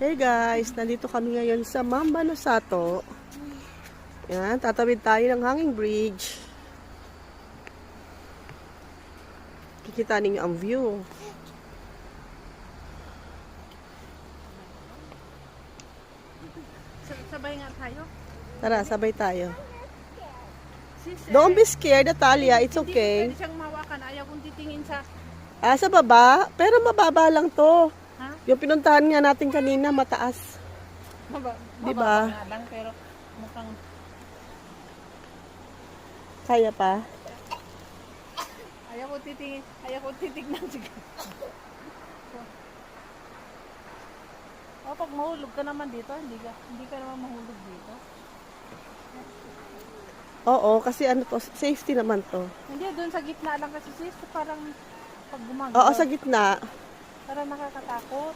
Hey guys, nandito kami ngayon sa Mamba Nosato. Yan, tatawid tayo ng hanging bridge. Kikita ninyo ang view. Sabay nga tayo. Tara, sabay tayo. Sis, Don't be scared, Natalia. It's Hindi okay. pwede siyang mawakan. Ayaw kong titingin sa... Ah, sa baba? Pero mababa lang to. Ha? Yung pinuntahan nga natin kanina, mataas. Di ba? Mababa nga lang, pero mukhang... Kaya pa? Ayaw ko titingin. Ayaw ko titignan siguro. O, pag mahulog ka naman dito, hindi ka naman mahulog dito. Oo, kasi ano to, safety naman to. Hindi, doon sa gitna lang kasi sis, parang pag gumagawa. Oo, sa gitna. Parang nakakatakot.